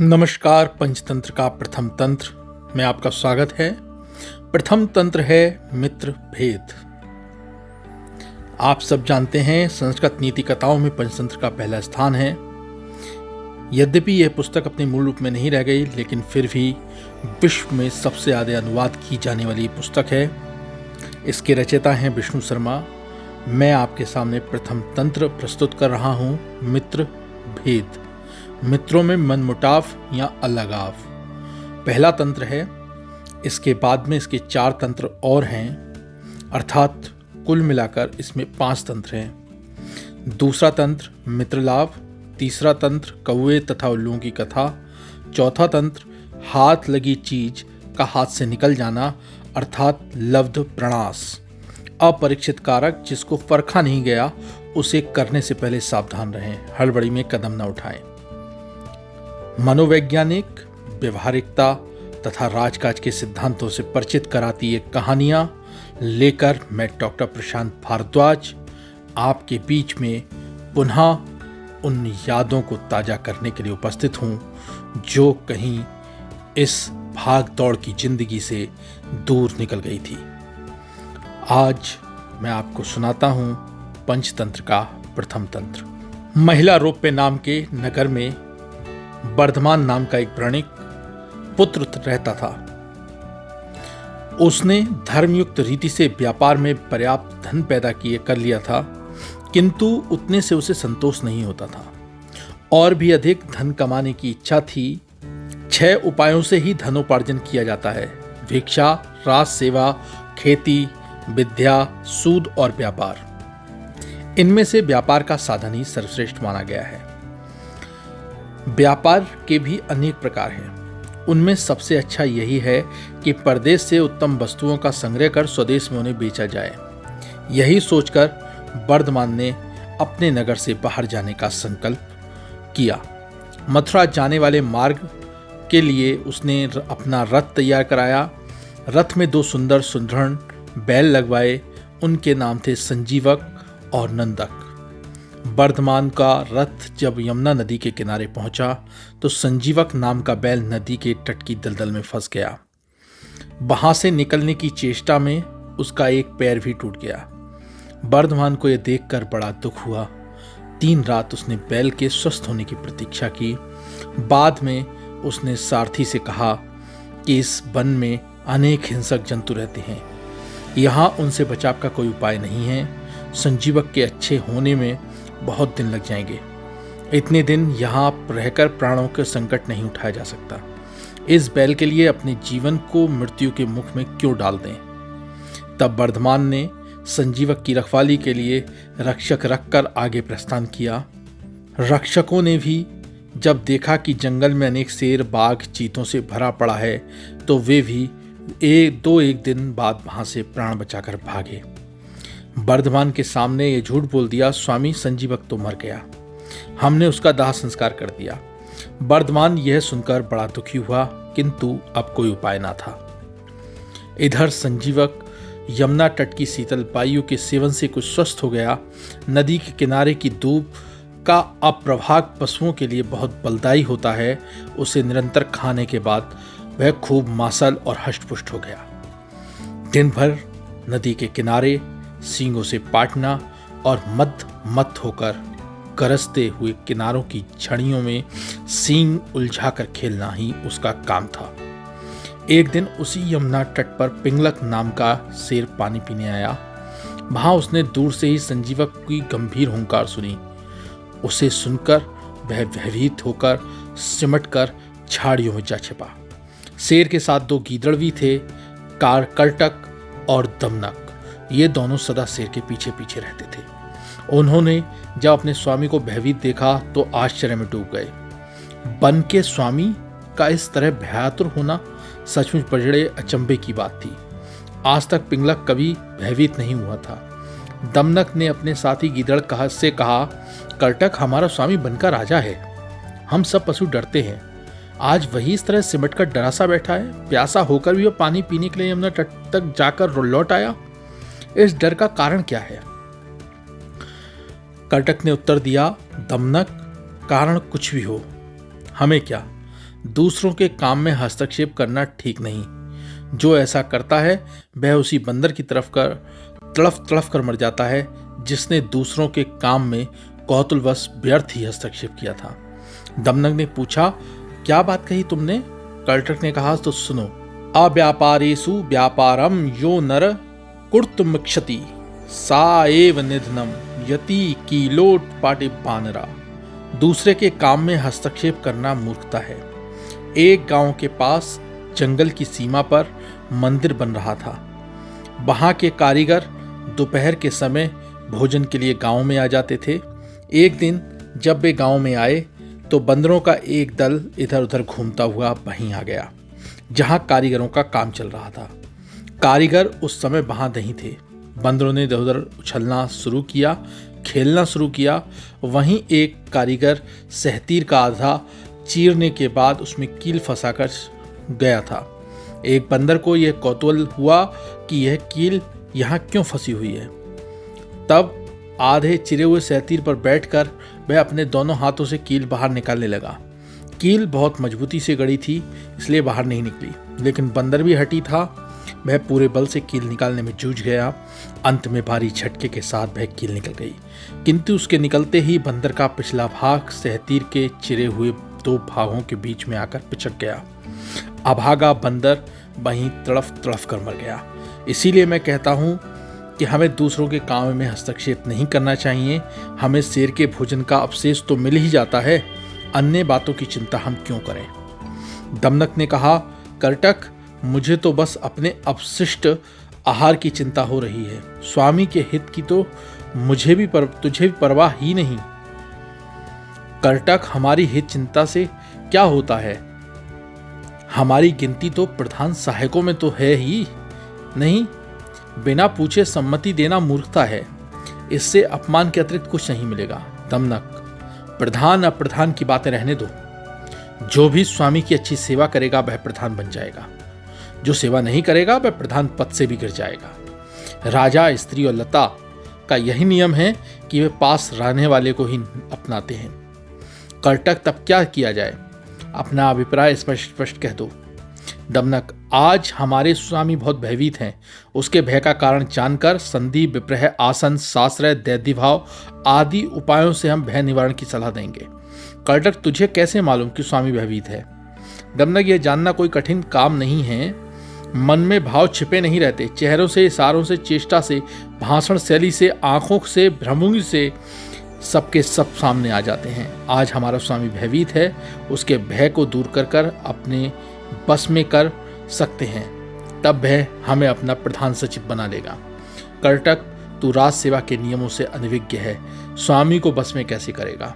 नमस्कार। पंचतंत्र का प्रथम तंत्र में आपका स्वागत है। प्रथम तंत्र है मित्र भेद। आप सब जानते हैं संस्कृत नीति कथाओं में पंचतंत्र का पहला स्थान है। यद्यपि यह पुस्तक अपने मूल रूप में नहीं रह गई, लेकिन फिर भी विश्व में सबसे ज्यादा अनुवाद की जाने वाली पुस्तक है। इसके रचयिता हैं विष्णु शर्मा। मैं आपके सामने प्रथम तंत्र प्रस्तुत कर रहा हूं, मित्र भेद। मित्रों में मनमुटाव या अलगाव पहला तंत्र है। इसके बाद में इसके 4 तंत्र और हैं, अर्थात कुल मिलाकर इसमें 5 तंत्र हैं। दूसरा तंत्र मित्रलाभ, तीसरा तंत्र कौवे तथा उल्लुओं की कथा, चौथा तंत्र हाथ लगी चीज का हाथ से निकल जाना अर्थात लब्ध प्रणास, अपरीक्षित कारक जिसको परखा नहीं गया उसे करने से पहले सावधान रहें, हड़बड़ी में कदम न उठाएं। मनोवैज्ञानिक, व्यवहारिकता तथा राजकाज के सिद्धांतों से परिचित कराती ये कहानियां लेकर मैं डॉक्टर प्रशांत भारद्वाज आपके बीच में पुनः उन यादों को ताजा करने के लिए उपस्थित हूं जो कहीं इस भाग दौड़ की जिंदगी से दूर निकल गई थी। आज मैं आपको सुनाता हूं पंचतंत्र का प्रथम तंत्र। महिला रोप्य नाम के नगर में वर्धमान नाम का एक वणिक पुत्र रहता था। उसने धर्मयुक्त रीति से व्यापार में पर्याप्त धन पैदा कर लिया था, किंतु उतने से उसे संतोष नहीं होता था। और भी अधिक धन कमाने की इच्छा थी। 6 उपायों से ही धनोपार्जन किया जाता है: भिक्षा, राज सेवा, खेती, विद्या, सूद और व्यापार। इनमें से व्यापार का साधन ही सर्वश्रेष्ठ माना गया है। व्यापार के भी अनेक प्रकार हैं। उनमें सबसे अच्छा यही है कि परदेश से उत्तम वस्तुओं का संग्रह कर स्वदेश में उन्हें बेचा जाए। यही सोचकर वर्धमान ने अपने नगर से बाहर जाने का संकल्प किया। मथुरा जाने वाले मार्ग के लिए उसने अपना रथ तैयार कराया। रथ में 2 सुंदर सुदृढ़ बैल लगवाए। उनके नाम थे संजीवक और नंदक। वर्धमान का रथ जब यमुना नदी के किनारे पहुंचा तो संजीवक नाम का बैल नदी के तट की दलदल में फंस गया। वहां से निकलने की चेष्टा में उसका एक पैर भी टूट गया। वर्धमान को यह देखकर बड़ा दुख हुआ। 3 रात उसने बैल के स्वस्थ होने की प्रतीक्षा की। बाद में उसने सारथी से कहा कि इस वन में अनेक हिंसक जंतु रहते हैं, यहाँ उनसे बचाव का कोई उपाय नहीं है। संजीवक के अच्छे होने में बहुत दिन लग जाएंगे। इतने दिन यहाँ रहकर प्राणों के संकट नहीं उठाया जा सकता। इस बैल के लिए अपने जीवन को मृत्यु के मुख में क्यों डाल दें। तब वर्धमान ने संजीवक की रखवाली के लिए रक्षक रखकर आगे प्रस्थान किया। रक्षकों ने भी जब देखा कि जंगल में अनेक शेर, बाघ, चीतों से भरा पड़ा है तो वे भी एक दिन बाद वहां से प्राण बचाकर भागे। वर्धमान के सामने ये झूठ बोल दिया, स्वामी संजीवक तो मर गया, हमने उसका दाह संस्कार कर दिया। वर्धमान यह सुनकर बड़ा दुखी हुआ, किंतु अब कोई उपाय ना था। इधर संजीवक यमुना तट की शीतल वायु के सेवन से कुछ स्वस्थ हो गया। नदी के किनारे की धूप का अप्रभाग पशुओं के लिए बहुत बलदायी होता है। उसे निरंतर खाने के बाद वह खूब मासल और हष्टपुष्ट हो गया। दिन भर नदी के किनारे सींगों से पाटना और मत होकर गरजते हुए किनारों की छड़ियों में सींग उलझाकर खेलना ही उसका काम था। एक दिन उसी यमुना तट पर पिंगलक नाम का शेर पानी पीने आया। वहां उसने दूर से ही संजीवक की गंभीर हुंकार सुनी। उसे सुनकर वह भयभीत होकर सिमटकर झाड़ियों में जा छिपा। शेर के साथ 2 गीदड़ भी थे, करटक और दमनक। ये दोनों सदा शेर के पीछे पीछे रहते थे। उन्होंने जब अपने स्वामी को भयभीत देखा तो आश्चर्य में डूब गए। वन के स्वामी का इस तरह भयातुर होना सचमुच बड़े अचंभे की बात थी। आज तक पिंगलक कभी भयभीत नहीं हुआ था। दमनक ने अपने साथी गीदड़ से कहा, करटक हमारा स्वामी वन का राजा है, हम सब पशु डरते हैं। आज वही इस तरह सिमट कर डरा सा बैठा है। प्यासा होकर भी वह पानी पीने के लिए यमुना तट तक जाकर लौट आया। इस डर का कारण क्या है? करटक ने उत्तर दिया, दमनक, कारण कुछ भी हो, हमें क्या, दूसरों के काम में हस्तक्षेप करना ठीक नहीं। जो ऐसा करता है वह उसी बंदर की तरफ कर तड़फ तड़फ कर मर जाता है जिसने दूसरों के काम में कौतूहलवश व्यर्थ ही हस्तक्षेप किया था। दमनक ने पूछा, क्या बात कही तुमने? कर्टक ने कहा, तो सुनो। अव्यापारेषु व्यापारम यो नर कुर्तुमिच्छति सा एव निधनम यति कीलोट पाटिबानरा। दूसरे के काम में हस्तक्षेप करना मूर्खता है। एक गांव के पास जंगल की सीमा पर मंदिर बन रहा था। वहां के कारीगर दोपहर के समय भोजन के लिए गांव में आ जाते थे। एक दिन जब वे गांव में आए तो बंदरों का एक दल इधर उधर घूमता हुआ वहीं आ गया जहां कारीगरों का काम चल रहा था। कारीगर उस समय वहां नहीं थे। बंदरों ने इधर उधर उछलना शुरू किया, खेलना शुरू किया। वहीं एक कारीगर सहतीर का आधा चीरने के बाद उसमें कील फंसाकर गया था। एक बंदर को यह कौतूहल हुआ कि यह कील यहाँ क्यों फंसी हुई है। तब आधे चिरे हुए सहतीर पर बैठकर वह अपने दोनों हाथों से कील बाहर निकालने लगा। कील बहुत मजबूती से गड़ी थी, इसलिए बाहर नहीं निकली। लेकिन बंदर भी हटी था। वह पूरे बल से कील निकालने में जूझ गया। अंत में भारी झटके के साथ वह कील निकल गई, किंतु उसके निकलते ही बंदर का पिछला भाग सहतीर के चिरे हुए दो भागों के बीच में आकर पिचक गया। अभागा बंदर वहीं तड़फ तड़फ कर मर गया। इसीलिए मैं कहता हूं कि हमें दूसरों के काम में हस्तक्षेप नहीं करना चाहिए। हमें शेर के भोजन का अवशेष तो मिल ही जाता है, अन्य बातों की चिंता हम क्यों करें? दमनक ने कहा, कर्टक, मुझे तो बस अपने अपशिष्ट आहार की चिंता हो रही है। स्वामी के हित की तो तुझे भी परवाह ही नहीं। कर्टक, हमारी हित चिंता से क्या होता है? हमारी गिनती तो प्रधान सहायकों में तो है ही नहीं। बिना पूछे सम्मति देना मूर्खता है। इससे अपमान के अतिरिक्त कुछ नहीं मिलेगा। दमनक, प्रधान अप्रधान की बातें रहने दो। जो भी स्वामी की अच्छी सेवा करेगा वह प्रधान बन जाएगा। जो सेवा नहीं करेगा वह प्रधान पद से भी गिर जाएगा। राजा, स्त्री और लता का यही नियम है कि वे पास रहने वाले को ही अपनाते हैं। कर्टक, तब क्या किया जाए? अपना अभिप्राय स्पष्ट स्पष्ट कह दो। दमनक, आज हमारे स्वामी बहुत भयभीत हैं। उसके भय का कारण जानकर संधि, विप्रह, आसन, साश्रय, दैत्यभाव आदि उपायों से हम भय निवारण की सलाह देंगे। कर्टक, तुझे कैसे मालूम कि स्वामी भयभीत है? दमनक, यह जानना कोई कठिन काम नहीं है। मन में भाव छिपे नहीं रहते। चेहरों से, इशारों से, चेष्टा से, भाषण शैली से, आंखों से, भ्रमणि से सबके सब सामने आ जाते हैं। आज हमारा स्वामी भयभीत है। उसके भय को दूर कर कर अपने बस में कर सकते हैं, तब वह हमें अपना प्रधान सचिव बना लेगा। कर्टक, तू राज सेवा के नियमों से अनभिज्ञ है। स्वामी को बस में कैसे करेगा?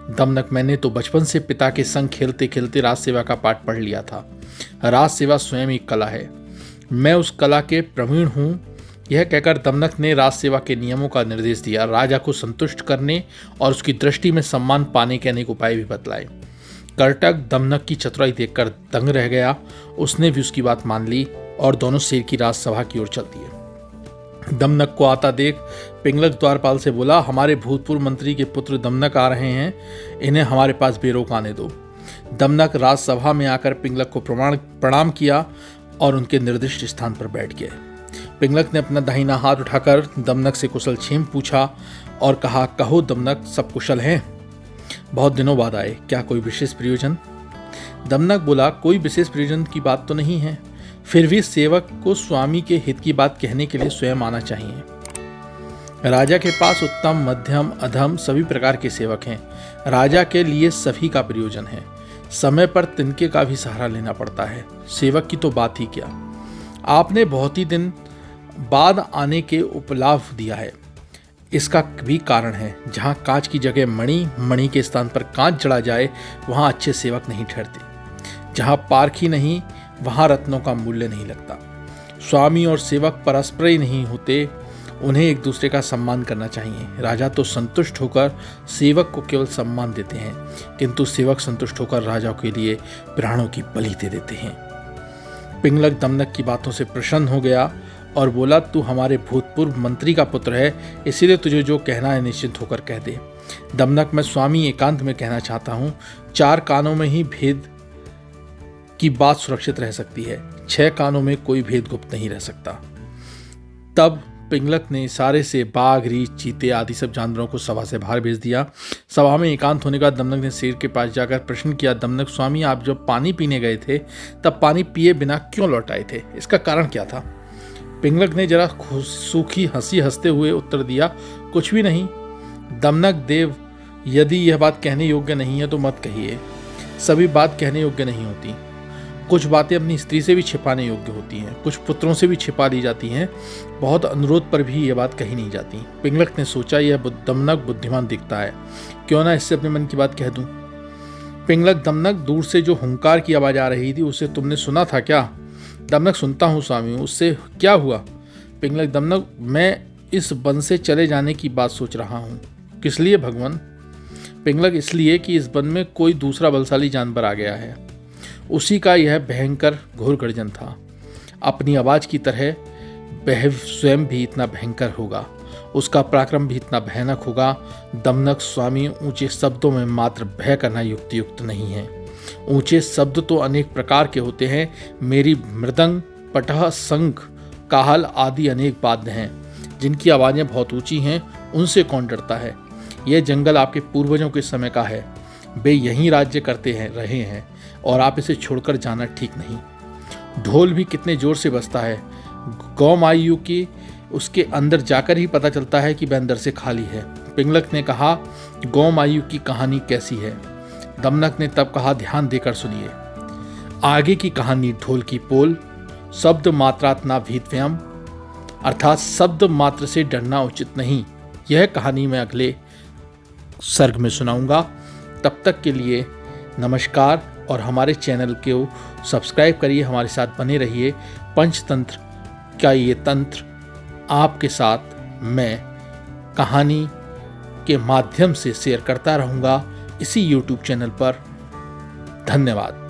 दमनक, मैंने तो बचपन से पिता के संग खेलते खेलते राज सेवा का पाठ पढ़ लिया था। राज सेवा स्वयं एक कला है। मैं उस कला के प्रवीण हूँ। यह कहकर दमनक ने राज सेवा के नियमों का निर्देश दिया। राजा को संतुष्ट करने और उसकी दृष्टि में सम्मान पाने के अनेक उपाय भी बतलाए। कर्टक दमनक की चतुराई देखकर दंग रह गया। उसने भी उसकी बात मान ली और दोनों शेर की राजसभा की ओर चल दिए। दमनक को आता देख पिंगलक द्वारपाल से बोला, हमारे भूतपूर्व मंत्री के पुत्र दमनक आ रहे हैं, इन्हें हमारे पास बेरोक आने दो। दमनक राजसभा में आकर पिंगलक को प्रणाम किया और उनके निर्दिष्ट स्थान पर बैठ गए। पिंगलक ने अपना दाहिना हाथ उठाकर दमनक से कुशल क्षेम पूछा और कहा, कहो दमनक, सब कुशल हैं? बहुत दिनों बाद आए, क्या कोई विशेष प्रयोजन? दमनक बोला, कोई विशेष प्रयोजन की बात तो नहीं है, फिर भी सेवक को स्वामी के हित की बात कहने के लिए स्वयं आना चाहिए। राजा के पास उत्तम, मध्यम, अधम सभी प्रकार के सेवक हैं। राजा के लिए सभी का प्रयोजन है। समय पर तिनके का भी सहारा लेना पड़ता है। सेवक की तो बात ही क्या। आपने बहुत ही दिन बाद आने के उपलाभ दिया है। इसका भी कारण है, जहाँ कांच की जगह मणि, मणि के स्थान पर कांच जड़ा जाए, वहाँ अच्छे सेवक नहीं ठहरते। जहाँ पारखी नहीं, वहाँ रत्नों का मूल्य नहीं लगता। स्वामी और सेवक परस्पर ही नहीं होते, उन्हें एक दूसरे का सम्मान करना चाहिए। राजा तो संतुष्ट होकर सेवक को केवल सम्मान देते हैं, किंतु सेवक संतुष्ट होकर राजा के लिए प्राणों की बलि दे देते हैं। पिंगलक दमनक की बातों से प्रसन्न हो गया और बोला, तू हमारे भूतपूर्व मंत्री का पुत्र है, इसीलिए तुझे जो कहना है निश्चिंत होकर कह दे। दमनक, मैं स्वामी एकांत में कहना चाहता हूँ। 4 कानों में ही भेद की बात सुरक्षित रह सकती है। 6 कानों में कोई भेद गुप्त नहीं रह सकता। तब पिंगलक ने इशारे से बाघ, रीछ, चीते आदि सब जानवरों को सभा से बाहर भेज दिया। सभा में एकांत होने के बाद दमनक ने शेर के पास जाकर प्रश्न किया, दमनक स्वामी, आप जब पानी पीने गए थे तब पानी पिए बिना क्यों लौट आए थे? इसका कारण क्या था? पिंगलक ने जरा सूखी हंसी हंसते हुए उत्तर दिया, कुछ भी नहीं। दमनक देव, यदि यह बात कहने योग्य नहीं है तो मत कहिए। सभी बात कहने योग्य नहीं होती। कुछ बातें अपनी स्त्री से भी छिपाने योग्य होती हैं, कुछ पुत्रों से भी छिपा ली जाती हैं। बहुत अनुरोध पर भी यह बात कही नहीं जाती। पिंगलक ने सोचा, यह दमनक बुद्धिमान दिखता है, क्यों ना इससे अपने मन की बात कह दूं। पिंगलक, दमनक, दूर से जो हुंकार की आवाज आ रही थी उसे तुमने सुना था क्या? दमनक, सुनता हूँ स्वामी, उससे क्या हुआ? पिंगलक, दमनक, मैं इस वन से चले जाने की बात सोच रहा हूँ। किस लिए भगवान? पिंगलक, इसलिए कि इस वन में कोई दूसरा बलशाली जानवर आ गया है। उसी का यह भयंकर घोर गर्जन था। अपनी आवाज की तरह वह स्वयं भी इतना भयंकर होगा, उसका पराक्रम भी इतना भयानक होगा। दमनक स्वामी, ऊंचे शब्दों में मात्र भय करना युक्त नहीं है। ऊंचे शब्द तो अनेक प्रकार के होते हैं। मेरी मृदंग, पटह, शंख, काहल आदि अनेक वाद्य हैं जिनकी आवाज़ें बहुत ऊंची हैं। उनसे कौन डरता है? यह जंगल आपके पूर्वजों के समय का है, वे यहीं राज्य करते रहे हैं और आप इसे छोड़कर जाना ठीक नहीं। ढोल भी कितने जोर से बजता है। गौ मायू की उसके अंदर जाकर ही पता चलता है कि वह अंदर से खाली है। पिंगलक ने कहा, गौ मायू की कहानी कैसी है? दमनक ने तब कहा, ध्यान देकर सुनिए। आगे की कहानी ढोल की पोल, शब्द मात्रात्ना भीतव्यम, अर्थात शब्द मात्र से डरना उचित नहीं। यह कहानी मैं अगले सर्ग में सुनाऊंगा। तब तक के लिए नमस्कार और हमारे चैनल को सब्सक्राइब करिए, हमारे साथ बने रहिए। पंचतंत्र का ये तंत्र आपके साथ मैं कहानी के माध्यम से शेयर करता रहूँगा इसी YouTube चैनल पर। धन्यवाद।